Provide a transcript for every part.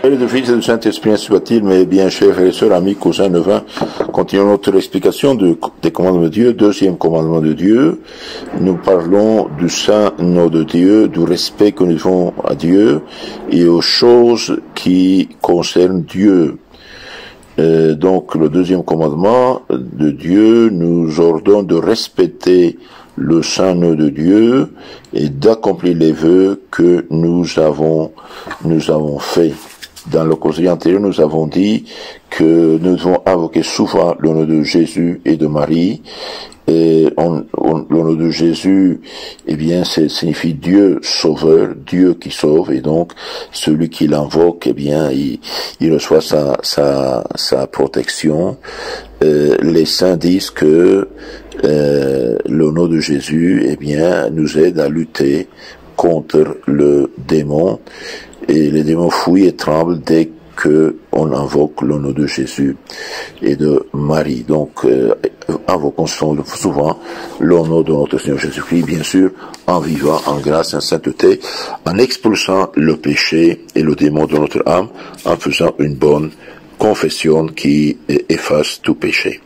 Père et du Fils et du Saint-Esprit, ainsi soit-il, mes bien chers frères et sœurs, amis, cousins, nevins, continuons notre explication des commandements de Dieu, deuxième commandement de Dieu. Nous parlons du saint nom de Dieu, du respect que nous devons à Dieu et aux choses qui concernent Dieu. Donc, le deuxième commandement de Dieu nous ordonne de respecter le saint nom de Dieu et d'accomplir les vœux que nous avons faits. Dans le causerie antérieur, nous avons dit que nous devons invoquer souvent le nom de Jésus et de Marie. Et le nom de Jésus, eh bien, ça signifie Dieu sauveur, Dieu qui sauve, et donc celui qui l'invoque, eh bien, il reçoit sa protection. Les saints disent que le nom de Jésus, eh bien, nous aide à lutter contre le démon. Et les démons fuient et tremblent dès que on invoque le nom de Jésus et de Marie. Donc, invoquons souvent le nom de notre Seigneur Jésus-Christ, bien sûr, en vivant en grâce, en sainteté, en expulsant le péché et le démon de notre âme, en faisant une bonne confession qui efface tout péché.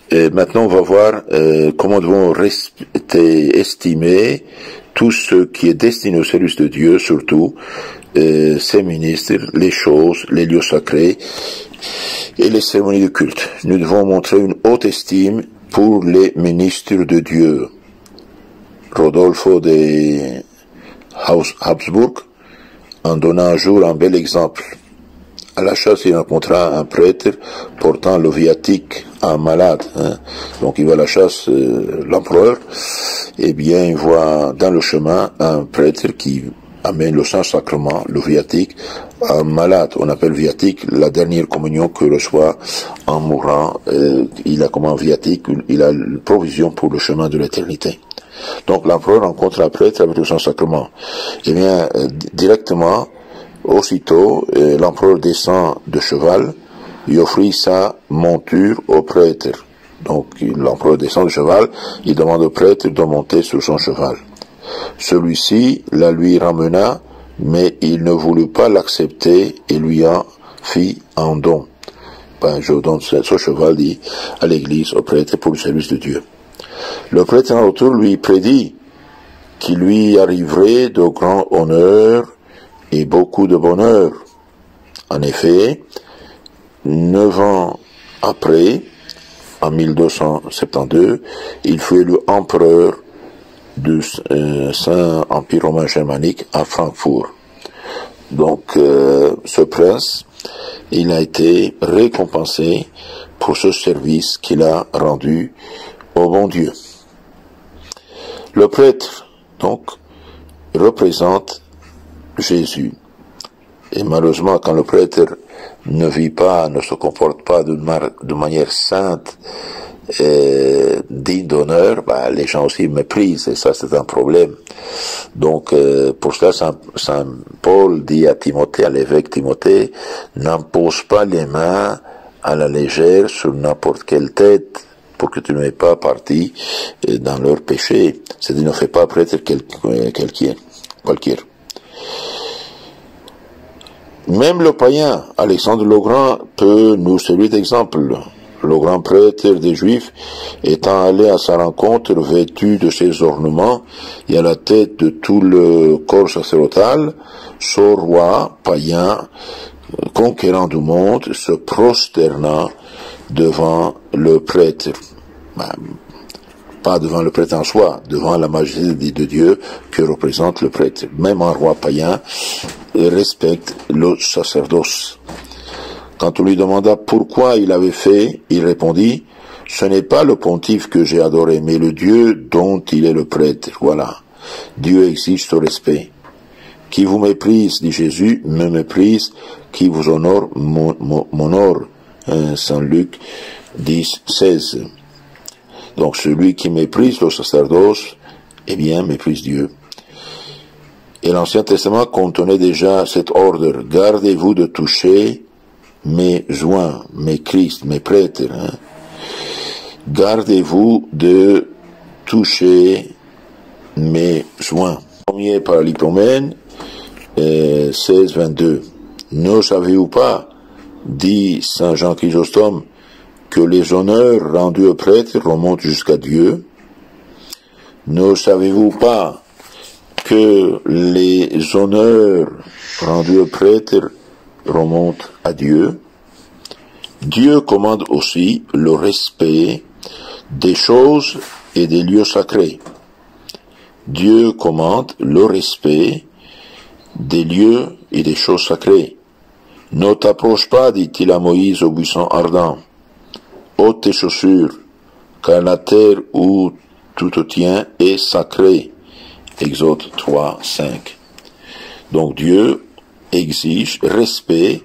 Et maintenant, on va voir comment nous devons estimer tout ce qui est destiné au service de Dieu, surtout ses ministres, les choses, les lieux sacrés et les cérémonies de culte. Nous devons montrer une haute estime pour les ministres de Dieu. Rodolphe de Habsbourg en donna un jour un bel exemple. À la chasse, il rencontra un prêtre portant le viatique à un malade. Donc il va à la chasse, l'empereur, eh bien il voit dans le chemin un prêtre qui amène le Saint-Sacrement, le viatique, à un malade. On appelle viatique la dernière communion que reçoit en mourant. Il a comme un viatique, il a une provision pour le chemin de l'éternité. Donc l'empereur rencontre un prêtre avec le Saint-Sacrement. Eh bien, directement, aussitôt, l'empereur descend de cheval, il offrit sa monture au prêtre. Donc, l'empereur descend de cheval, il demande au prêtre de monter sur son cheval. Celui-ci la lui ramena, mais il ne voulut pas l'accepter et lui en fit un don. Ben, je donne ce cheval, dit, à l'église, au prêtre, pour le service de Dieu. Le prêtre, en retour, lui prédit qu'il lui arriverait de grands honneurs et beaucoup de bonheur. En effet, 9 ans après, en 1272, il fut élu empereur du Saint-Empire romain germanique à Francfort. Donc, ce prince, il a été récompensé pour ce service qu'il a rendu au bon Dieu. Le prêtre, donc, représente Jésus. Et malheureusement, quand le prêtre ne vit pas, ne se comporte pas de manière sainte, digne d'honneur, bah, les gens aussi méprisent, et ça c'est un problème. Donc, pour cela, Saint Paul dit à Timothée, à l'évêque Timothée, n'impose pas les mains à la légère sur n'importe quelle tête, pour que tu ne aies pas partie dans leur péché. C'est-à-dire, ne fais pas prêtre quelqu'un. Même le païen, Alexandre le Grand, peut nous servir d'exemple. Le grand prêtre des Juifs, étant allé à sa rencontre vêtu de ses ornements et à la tête de tout le corps sacerdotal, ce roi païen, conquérant du monde, se prosterna devant le prêtre. Pas devant le prêtre en soi, devant la majesté de Dieu que représente le prêtre. Même un roi païen respecte le sacerdoce. Quand on lui demanda pourquoi il avait fait, il répondit, « Ce n'est pas le pontife que j'ai adoré, mais le Dieu dont il est le prêtre. » Voilà. Dieu exige ce respect. « Qui vous méprise, dit Jésus, me méprise. Qui vous honore, m'honore. » Saint Luc 10, 16. Donc celui qui méprise le sacerdoce, eh bien, méprise Dieu. Et l'Ancien Testament contenait déjà cet ordre. Gardez-vous de toucher mes joints, mes Christ, mes prêtres. Gardez-vous de toucher mes joints. Premier par l'Hypomène, 16, 22. Ne savez-vous pas, dit saint Jean Chrysostome, que les honneurs rendus aux prêtres remontent jusqu'à Dieu? Ne savez-vous pas que les honneurs rendus aux prêtres remontent à Dieu? Dieu commande aussi le respect des choses et des lieux sacrés. Dieu commande le respect des lieux et des choses sacrées. Ne t'approche pas, dit-il à Moïse au buisson ardent. Ôte tes chaussures, car la terre où tu te tiens est sacrée. Exode 3, 5. Donc Dieu exige respect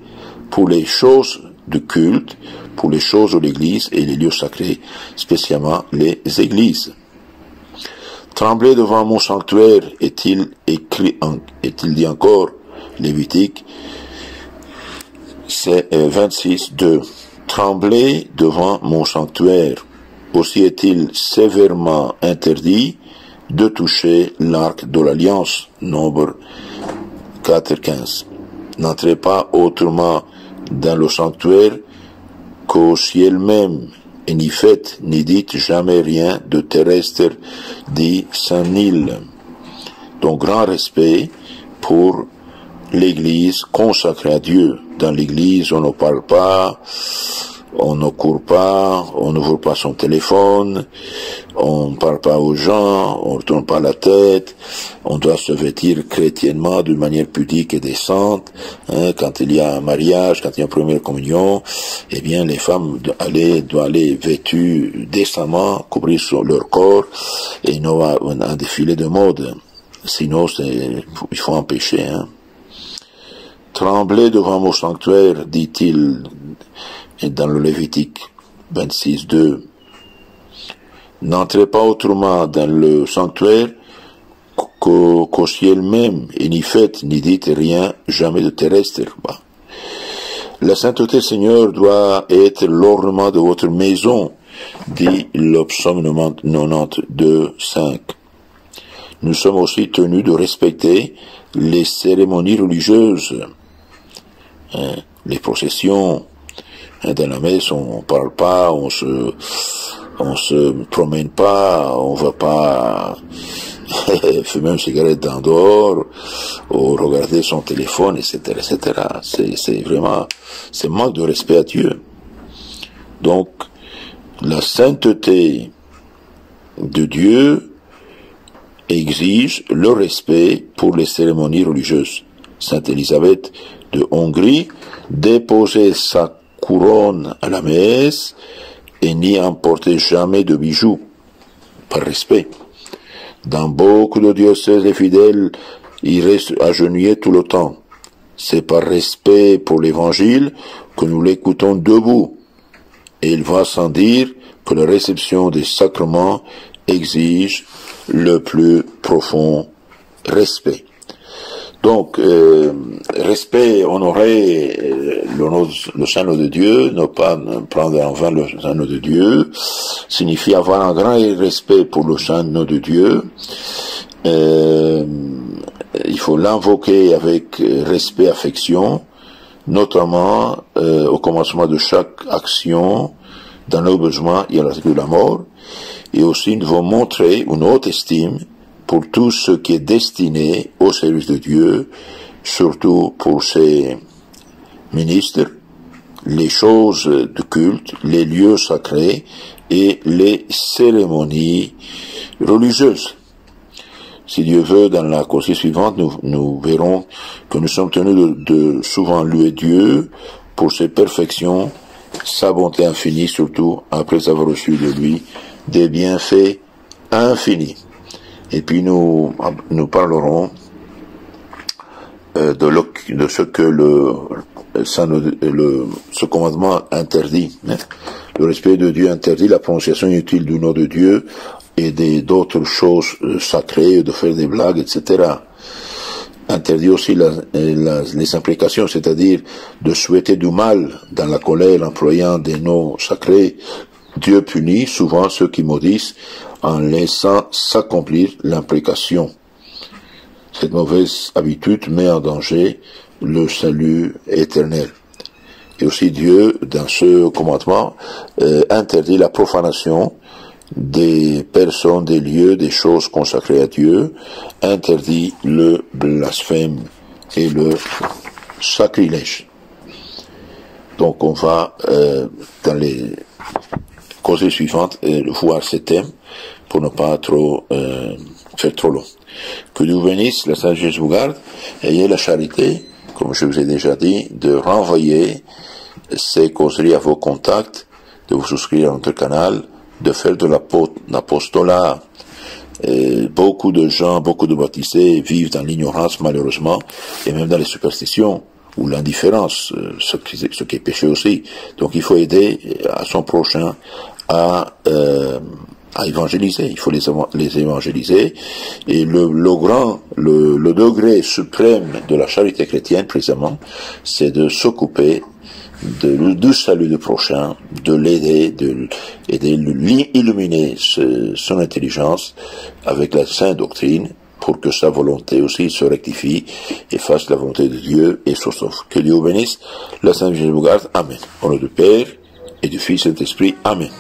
pour les choses de culte, pour les choses de l'Église et les lieux sacrés, spécialement les églises. Tremblez devant mon sanctuaire, est-il dit encore, Lévitique 26, 2. Tremblez devant mon sanctuaire. Aussi est-il sévèrement interdit de toucher l'arc de l'alliance. Nombre 4, 15. N'entrez pas autrement dans le sanctuaire qu'au ciel même, et n'y faites ni dites jamais rien de terrestre, dit saint Nil. Donc grand respect pour l'Église consacrée à Dieu. Dans l'Église, on ne parle pas, on ne court pas, on n'ouvre pas son téléphone, on ne parle pas aux gens, on ne tourne pas la tête, on doit se vêtir chrétiennement d'une manière pudique et décente. Quand il y a un mariage, quand il y a une première communion, eh bien les femmes doivent aller vêtues décemment, couvrir leur corps, et non un défilé de mode. Sinon, il faut empêcher. Tremblez devant mon sanctuaire, dit-il dans le Lévitique 26, 2. N'entrez pas autrement dans le sanctuaire qu'au ciel même, et n'y faites ni dites rien, jamais de terrestre. La sainteté, Seigneur, doit être l'ornement de votre maison, dit le psaume 92, 5. Nous sommes aussi tenus de respecter les cérémonies religieuses, les processions. Dans la messe, on parle pas, on se promène pas, on va pas fumer une cigarette en dehors, ou regarder son téléphone, etc., etc. C'est vraiment, c'est manque de respect à Dieu. Donc, la sainteté de Dieu exige le respect pour les cérémonies religieuses. Sainte Élisabeth de Hongrie déposait sa couronne à la messe et n'y emportait jamais de bijoux, par respect. Dans beaucoup de diocèses, les fidèles y restent agenouillés tout le temps. C'est par respect pour l'Évangile que nous l'écoutons debout. Et il va sans dire que la réception des sacrements exige le plus profond respect. Donc, respect, honorer le Saint nom de Dieu, ne pas prendre en vain le Saint nom de Dieu, signifie avoir un grand respect pour le Saint nom de Dieu. Il faut l'invoquer avec respect, affection, notamment au commencement de chaque action, dans nos besoins et à la de la mort. Et aussi, nous devons montrer une haute estime pour tout ce qui est destiné au service de Dieu, surtout pour ses ministres, les choses de culte, les lieux sacrés et les cérémonies religieuses. Si Dieu veut, dans la consigne suivante, nous verrons que nous sommes tenus de souvent louer Dieu pour ses perfections, sa bonté infinie, surtout après avoir reçu de lui des bienfaits infinis. Et puis nous parlerons de ce que ce commandement interdit. Le respect de Dieu interdit la prononciation inutile du nom de Dieu et d'autres choses sacrées, de faire des blagues, etc. Interdit aussi les imprécations, c'est-à-dire de souhaiter du mal dans la colère, employant des noms sacrés. Dieu punit souvent ceux qui maudissent en laissant s'accomplir l'imprécation. Cette mauvaise habitude met en danger le salut éternel. Et aussi Dieu, dans ce commandement, interdit la profanation des personnes, des lieux, des choses consacrées à Dieu, interdit le blasphème et le sacrilège. Donc on va, dans les causes suivantes, voir ces thèmes pour ne pas trop faire trop long. Que Dieu vous bénisse, la Sainte Vierge vous garde, ayez la charité, comme je vous ai déjà dit, de renvoyer ces causeries à vos contacts, de vous souscrire à notre canal, de faire de l'apostolat. Beaucoup de gens, beaucoup de baptisés vivent dans l'ignorance malheureusement, et même dans les superstitions, ou l'indifférence, ce qui est péché aussi. Donc il faut aider à son prochain à évangéliser. Il faut les évangéliser. Et le degré suprême de la charité chrétienne, précisément, c'est de s'occuper du salut du prochain, de l'aider, et d'illuminer son intelligence avec la sainte doctrine, pour que sa volonté aussi se rectifie et fasse la volonté de Dieu et se sauve. Que Dieu vous bénisse, la Sainte Vierge vous garde. Amen. Au nom du Père et du Fils et de l'Esprit. Amen.